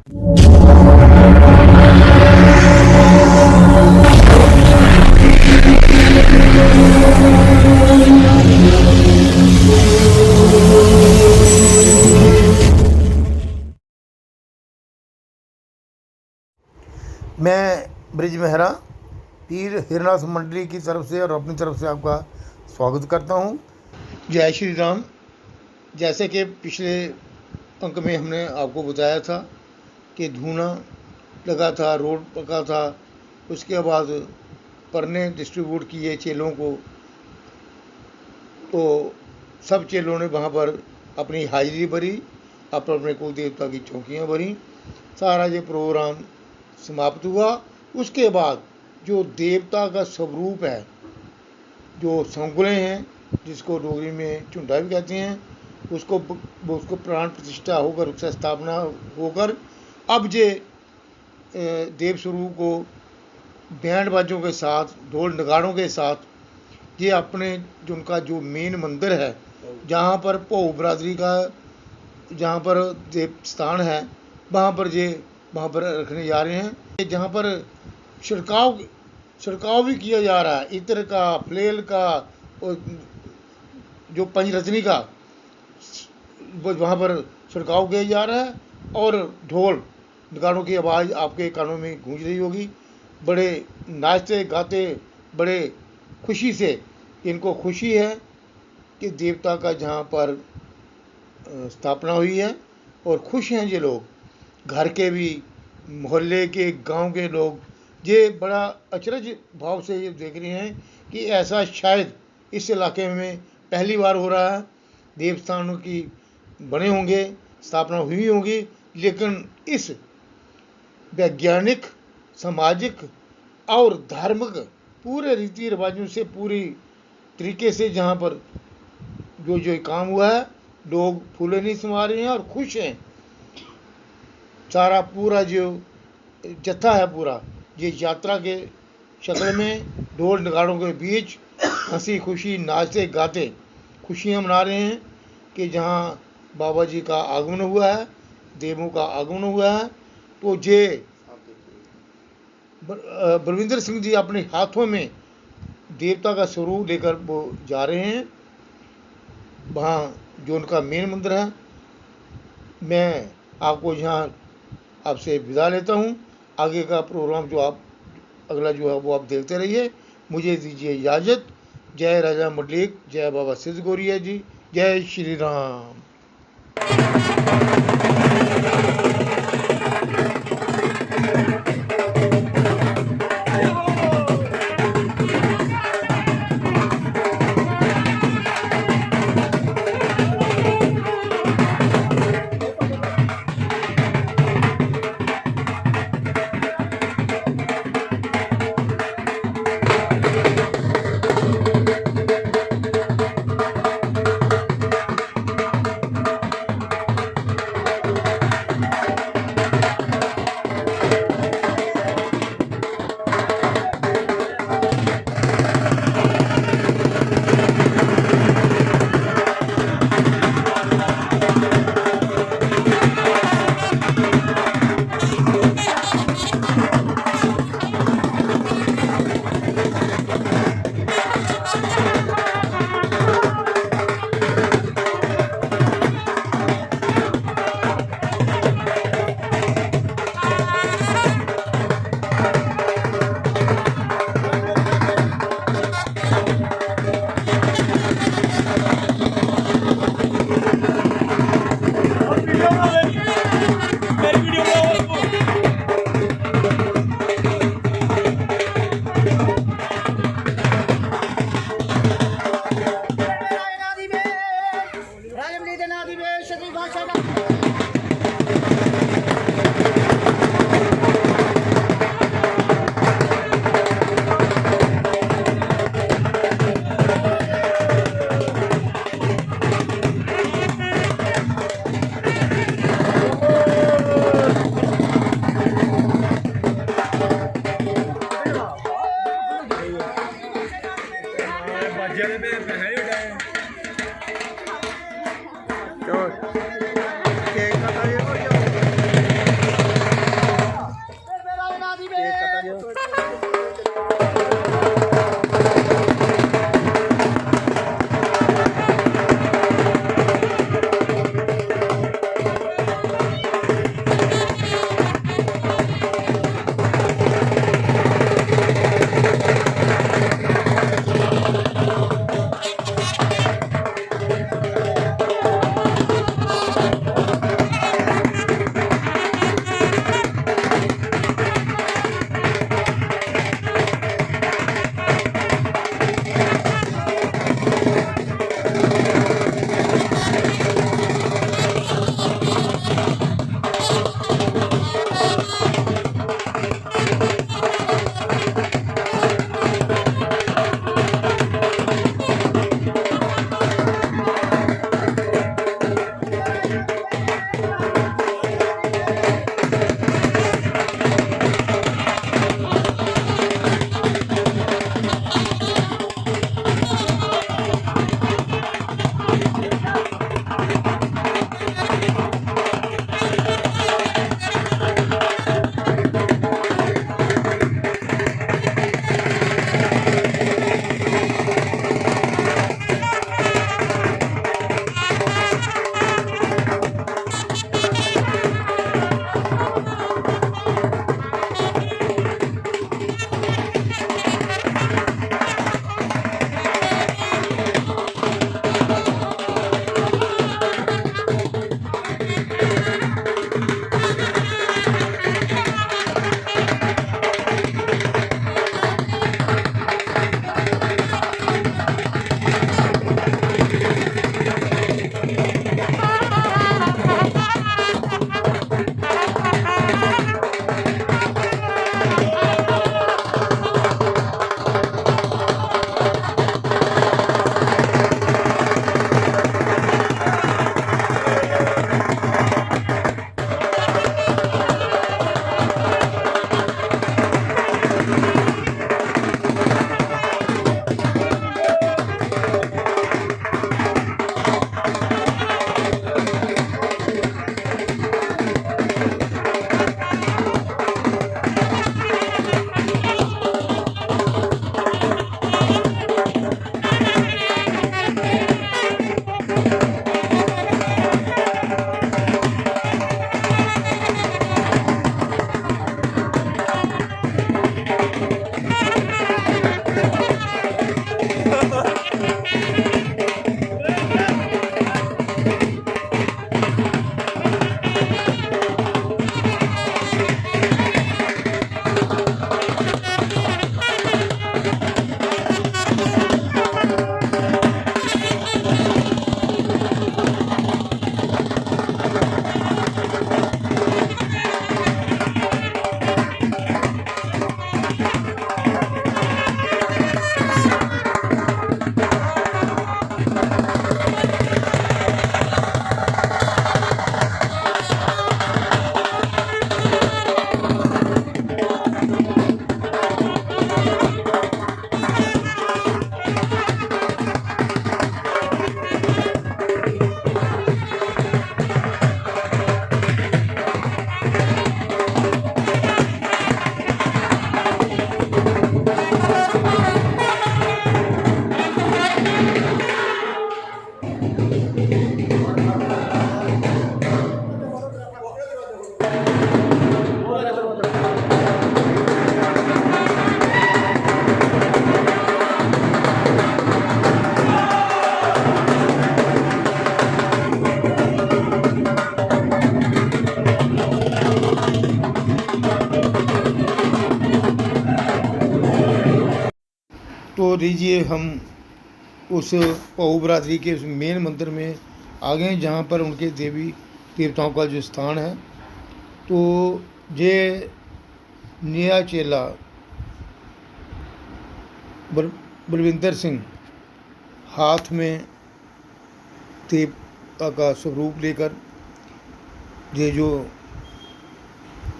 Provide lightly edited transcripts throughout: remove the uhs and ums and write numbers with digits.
मैं ब्रिज मेहरा पीर हिरनाथ मंडली की तरफ से और अपनी तरफ से आपका स्वागत करता हूँ। जय श्री राम। जैसे कि पिछले अंक में हमने आपको बताया था कि धूना लगा था, रोड पका था, उसके बाद परने डिस्ट्रीब्यूट किए चेलों को, तो सब चेलों ने वहाँ पर अपनी हाजिरी भरी, अपने कुल देवता की चौकियाँ भरी, सारा ये प्रोग्राम समाप्त हुआ। उसके बाद जो देवता का स्वरूप है, जो संकुलें हैं, जिसको डोगरी में चुंडा भी कहते हैं, उसको प्राण प्रतिष्ठा होकर, उससे स्थापना होकर अब ये देव स्वरूप को बैंड बाजों के साथ, ढोल नगाड़ों के साथ ये अपने जो उनका जो मेन मंदिर है, जहाँ पर पौ बरादरी का जहाँ पर देव स्थान है, वहाँ पर रखने जा रहे हैं। जहाँ पर छिड़काव भी किया जा रहा है, इत्र का, फ्लेल का और जो पंचरत्नी का, वहाँ पर छिड़काव किया जा रहा है। और ढोल नगाड़ों की आवाज़ आपके कानों में गूंज रही होगी, बड़े नाचते गाते, बड़े खुशी से। इनको खुशी है कि देवता का जहाँ पर स्थापना हुई है, और खुश हैं ये लोग, घर के भी, मोहल्ले के, गांव के लोग। ये बड़ा अचरज भाव से ये देख रहे हैं कि ऐसा शायद इस इलाके में पहली बार हो रहा है। देवस्थानों की बने होंगे, स्थापना हुई होगी, लेकिन इस वैज्ञानिक, सामाजिक और धार्मिक पूरे रीति रिवाजों से, पूरी तरीके से जहाँ पर जो काम हुआ है, लोग फूले नहीं समा रहे हैं और खुश हैं। सारा पूरा जो जत्था है, पूरा ये यात्रा के शक्ल में ढोल नगाड़ों के बीच हंसी खुशी, नाचते गाते खुशियाँ मना रहे हैं कि जहाँ बाबा जी का आगमन हुआ है, देवों का आगमन हुआ है। तो ये बलविंदर सिंह जी अपने हाथों में देवता का स्वरूप लेकर वो जा रहे हैं, वहाँ जो उनका मेन मंदिर है। मैं आपको यहाँ आपसे विदा लेता हूँ। आगे का प्रोग्राम जो आप अगला जो है वो आप देखते रहिए। मुझे दीजिए इजाज़त। जय राजा मंडलिक, जय बाबा सिद्ध गौरिया जी, जय श्री राम। तो लीजिए हम उस पऊ बरादरी के उस मेन मंदिर में आ गए हैं जहाँ पर उनके देवी देवताओं का जो स्थान है। तो ये नया चेला बलविंदर सिंह हाथ में देवता का स्वरूप लेकर, ये जो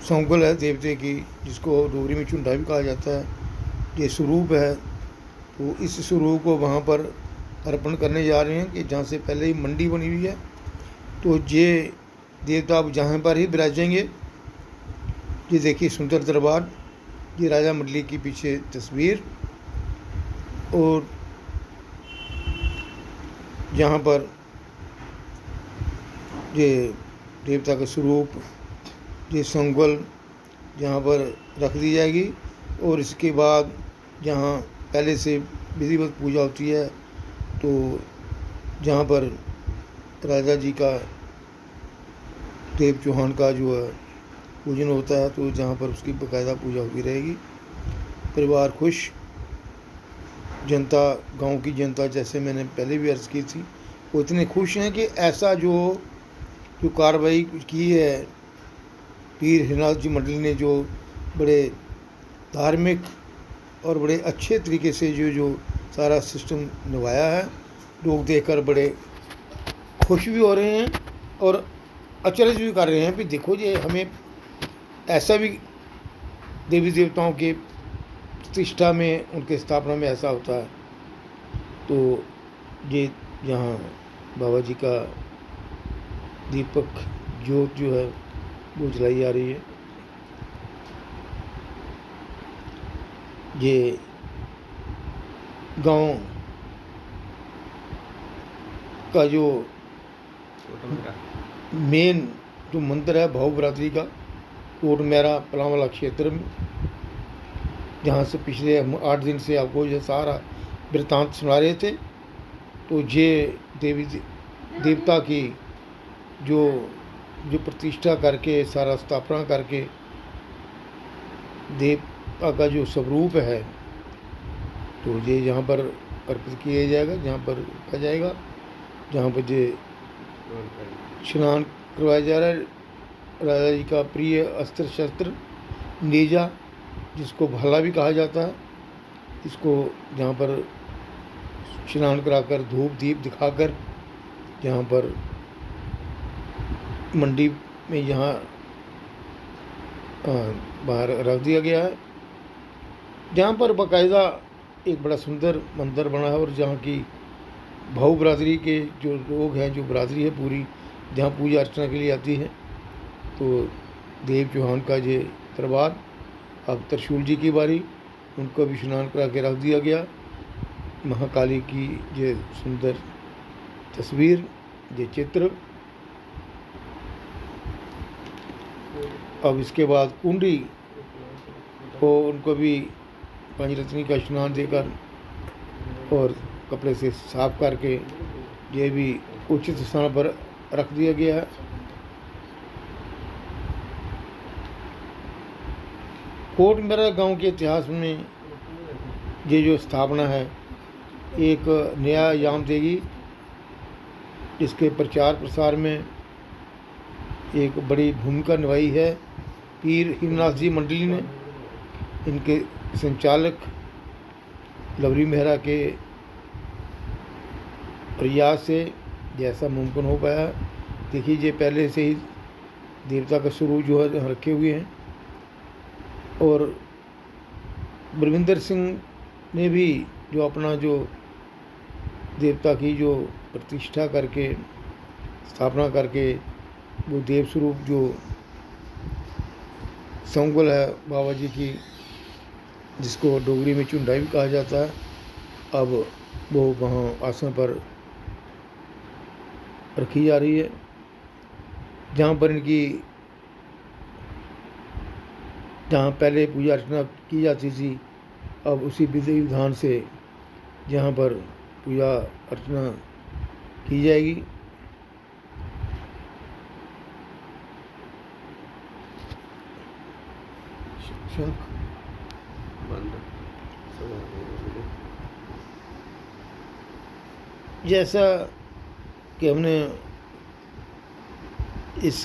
सौंगल है देवते की, जिसको डोगरी में चुंडा भी कहा जाता है, ये स्वरूप है। तो इस स्वरूप को वहाँ पर अर्पण करने जा रहे हैं कि जहाँ से पहले ही मंडी बनी हुई है। तो ये देवता अब जहाँ पर ही विराजेंगे। ये देखिए सुंदर दरबार, ये राजा मंडली की पीछे तस्वीर, और यहाँ पर ये देवता का स्वरूप, ये संगल यहाँ पर रख दी जाएगी। और इसके बाद जहाँ पहले से विधिवत पूजा होती है, तो जहाँ पर राजा जी का, देव चौहान का जो है पूजन होता है, तो जहाँ पर उसकी बाकायदा पूजा होती रहेगी। परिवार खुश, जनता, गांव की जनता, जैसे मैंने पहले भी अर्ज़ की थी, वो इतने खुश हैं कि ऐसा जो कार्रवाई की है पीर हिरनाथ जी मंडली ने, जो बड़े धार्मिक और बड़े अच्छे तरीके से जो सारा सिस्टम निभाया है, लोग देखकर बड़े खुश भी हो रहे हैं और अचरज भी कर रहे हैं कि देखो ये हमें ऐसा भी देवी देवताओं के प्रतिष्ठा में, उनके स्थापना में ऐसा होता है। तो ये यहाँ बाबा जी का दीपक ज्योत जो है वो जलाई जा रही है। ये गांव का जो मेन जो मंदिर है भाऊ बरादरी का, कोट मेरा पलांवाला क्षेत्र में, जहाँ से पिछले 8 दिन से आपको ये सारा वृत्तांत सुना रहे थे। तो ये देवी देवता की जो प्रतिष्ठा करके, सारा स्थापना करके, देवता का जो स्वरूप है, तो ये यहाँ पर अर्पित किया जाएगा, जहाँ पर रखा जाएगा, जहाँ पर ये स्नान करवाया जा रहा है। राजा जी का प्रिय अस्त्र शस्त्र नेजा, जिसको भाला भी कहा जाता है, इसको जहाँ पर स्नान कराकर, धूप दीप दिखाकर, जहाँ पर मंडी में यहाँ बाहर रख दिया गया है, जहाँ पर बाकायदा एक बड़ा सुंदर मंदिर बना है। और जहाँ की भाऊ बरादरी के जो लोग हैं, जो बरादरी है पूरी, जहाँ पूजा अर्चना के लिए आती है, तो देव चौहान का ये दरबार, अब त्रिशूल जी की बारी, उनको भी स्नान करा के रख दिया गया। महाकाली की ये सुंदर तस्वीर, ये चित्र। अब इसके बाद कुंडी को, उनको भी पंचरत्नी का स्नान देकर और कपड़े से साफ करके ये भी उचित स्थान पर रख दिया गया है। कोट मेरा गांव के इतिहास में ये जो स्थापना है एक नया याम देगी। इसके प्रचार प्रसार में एक बड़ी भूमिका निभाई है पीर हिरनाथ जी मंडली ने। इनके संचालक लवरी मेहरा के प्रयास से जैसा मुमकिन हो पाया। देखिए ये पहले से ही देवता का स्वरूप जो है यहाँ रखे हुए हैं, और बलविंदर सिंह ने भी जो अपना जो देवता की जो प्रतिष्ठा करके, स्थापना करके, वो देव स्वरूप जो सौंगल है बाबा जी की, जिसको डोगरी में चुंडा भी कहा जाता है, अब वो वहाँ आसन पर रखी जा रही है। जहाँ पर इनकी, जहाँ पहले पूजा अर्चना की जाती थी, अब उसी विधि विधान से जहाँ पर पूजा अर्चना की जाएगी। शंख बंद। जैसा कि हमने इस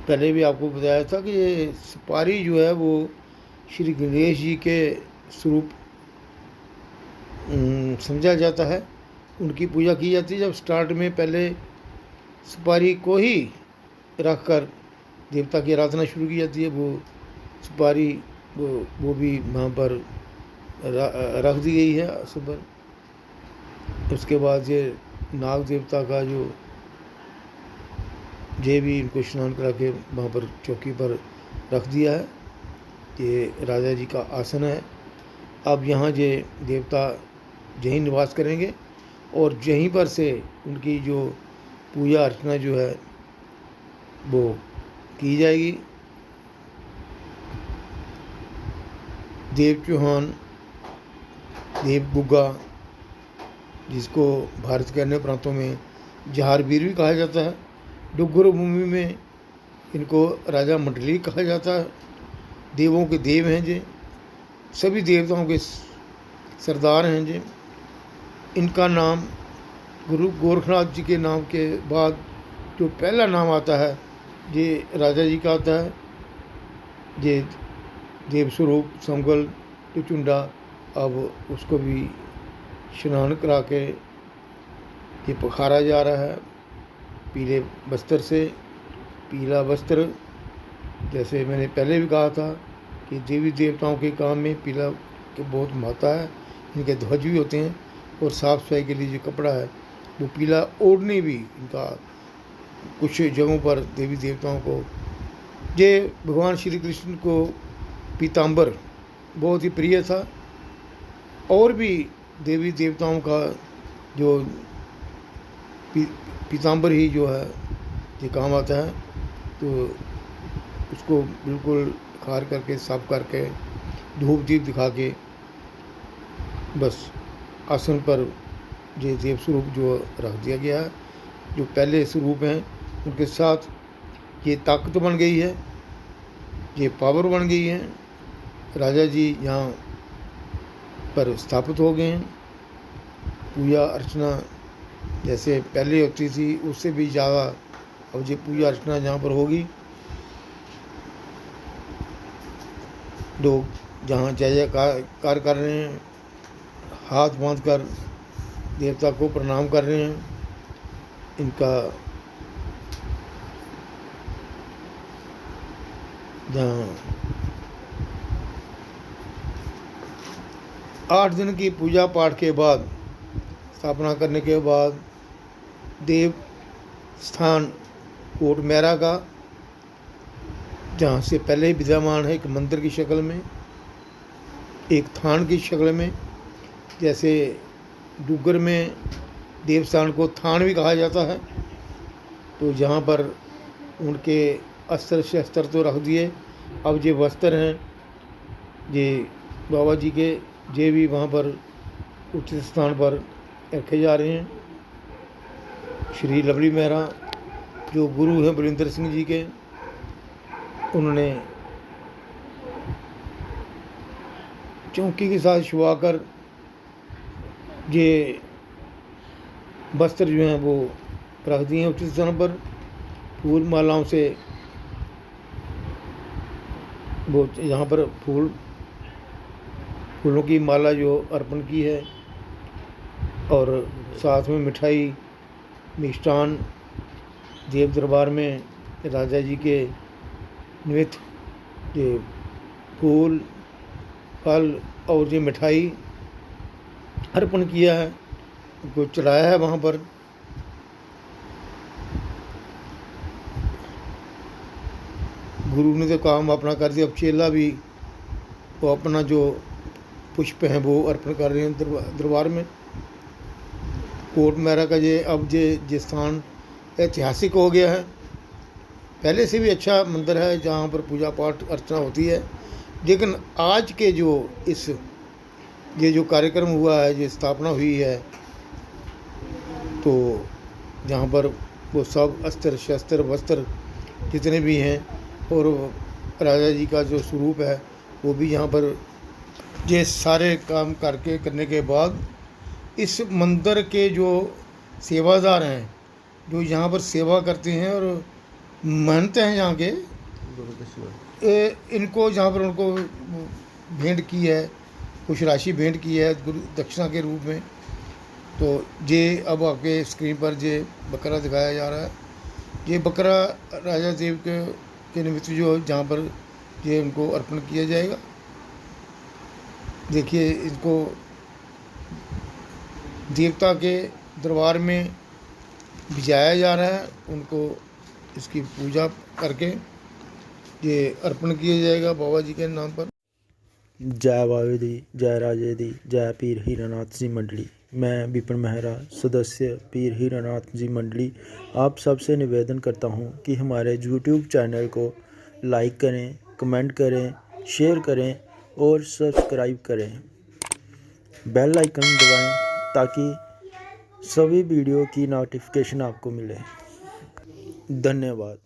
पहले भी आपको बताया था कि ये सुपारी जो है वो श्री गणेश जी के स्वरूप समझा जाता है। उनकी पूजा की जाती है। जब स्टार्ट में पहले सुपारी को ही रख कर देवता की आराधना शुरू की जाती है। वो सुपारी वो भी वहाँ पर रख दी गई है सुपर। उसके बाद ये नाग देवता का जो ये भी इनको स्नान करा के वहाँ पर चौकी पर रख दिया है। ये राजा जी का आसन है। अब यहाँ ये देवता यहीं निवास करेंगे और यहीं पर से उनकी जो पूजा अर्चना जो है वो की जाएगी। देव चौहान, देव गुग्गा, जिसको भारत के अन्य प्रांतों में जहारवीर भी कहा जाता है, डुग्गर भूमि में इनको राजा मंडली कहा जाता है। देवों के देव हैं जे, सभी देवताओं के सरदार हैं जे। इनका नाम गुरु गोरखनाथ जी के नाम के बाद जो पहला नाम आता है ये राजा जी का आता है। ये देवस्वरूप समगल चुचुंडा, अब उसको भी स्नान करा के ये पखारा जा रहा है पीले वस्त्र से। पीला वस्त्र, जैसे मैंने पहले भी कहा था कि देवी देवताओं के काम में पीला की बहुत महत्ता है। इनके ध्वज भी होते हैं और साफ सफाई के लिए जो कपड़ा है वो पीला ओढ़ने भी इनका कुछ जगहों पर देवी देवताओं को। ये भगवान श्री कृष्ण को पीताम्बर बहुत ही प्रिय था। और भी देवी देवताओं का जो पीताम्बर ही जो है ये काम आता है। तो उसको बिल्कुल खार करके साफ करके धूप दीप दिखा के बस आसन पर ये देव स्वरूप जो रख दिया गया है। जो पहले स्वरूप हैं उनके साथ ये ताकत बन गई है, ये पावर बन गई है। राजा जी यहाँ पर स्थापित हो गए हैं। पूजा अर्चना जैसे पहले होती थी उससे भी ज़्यादा अब ये पूजा अर्चना यहाँ पर होगी। लोग जहाँ जय जयकार कर रहे हैं, हाथ बांध कर देवता को प्रणाम कर रहे हैं। इनका जहाँ 8 दिन की पूजा पाठ के बाद, स्थापना करने के बाद देव स्थान कोट मैरा का, जहाँ से पहले ही विद्यमान है एक मंदिर की शक्ल में, एक थान की शक्ल में। जैसे डुग्गर में देवस्थान को थान भी कहा जाता है। तो जहाँ पर उनके अस्त्र शस्त्र तो रख दिए, अब ये वस्त्र हैं ये बाबा जी के, ये भी वहाँ पर उचित स्थान पर रखे जा रहे हैं। श्री लवली मेहरा जो गुरु हैं बलिंदर सिंह जी के, उन्होंने चौकी के साथ छुआ कर ये वस्त्र जो हैं वो रख दिए हैं उचित स्थान पर। फूल मालाओं से वो यहाँ पर फूलों की माला जो अर्पण की है और साथ में मिठाई मिष्ठान देव दरबार में राजा जी के निमित्त ये फूल फल और ये मिठाई अर्पण किया है, उनको चढ़ाया है वहाँ पर। गुरु ने तो काम अपना कर दिया। अब चेला भी वो अपना जो पुष्प हैं वो अर्पण कर रहे हैं दरबार में। कोट मैरा का ये स्थान ऐतिहासिक हो गया है। पहले से भी अच्छा मंदिर है जहाँ पर पूजा पाठ अर्चना होती है, लेकिन आज के जो ये जो कार्यक्रम हुआ है, ये स्थापना हुई है, तो जहाँ पर वो सब अस्त्र शस्त्र वस्त्र जितने भी हैं और राजा जी का जो स्वरूप है वो भी यहाँ पर ये सारे काम करने के बाद इस मंदिर के जो सेवादार हैं, जो यहाँ पर सेवा करते हैं और महंत हैं यहाँ के, इनको यहाँ पर उनको भेंट की है, कुछ राशि भेंट की है गुरु दक्षिणा के रूप में। तो ये अब आपके स्क्रीन पर ये बकरा दिखाया जा रहा है। ये बकरा राजा देव के निमित्त जो जहाँ पर ये उनको अर्पण किया जाएगा। देखिए, इनको देवता के दरबार में भिजाया जा रहा है, उनको इसकी पूजा करके ये अर्पण किया जाएगा बाबा जी के नाम पर। जय बाबे दी, जय राजे दी, जय पीर हीरानाथ जी मंडली। मैं विपिन मेहरा, सदस्य पीर हीरानाथ जी मंडली, आप सबसे निवेदन करता हूं कि हमारे YouTube चैनल को लाइक करें, कमेंट करें, शेयर करें और सब्सक्राइब करें। बेल आइकन दबाएं ताकि सभी वीडियो की नोटिफिकेशन आपको मिले। धन्यवाद।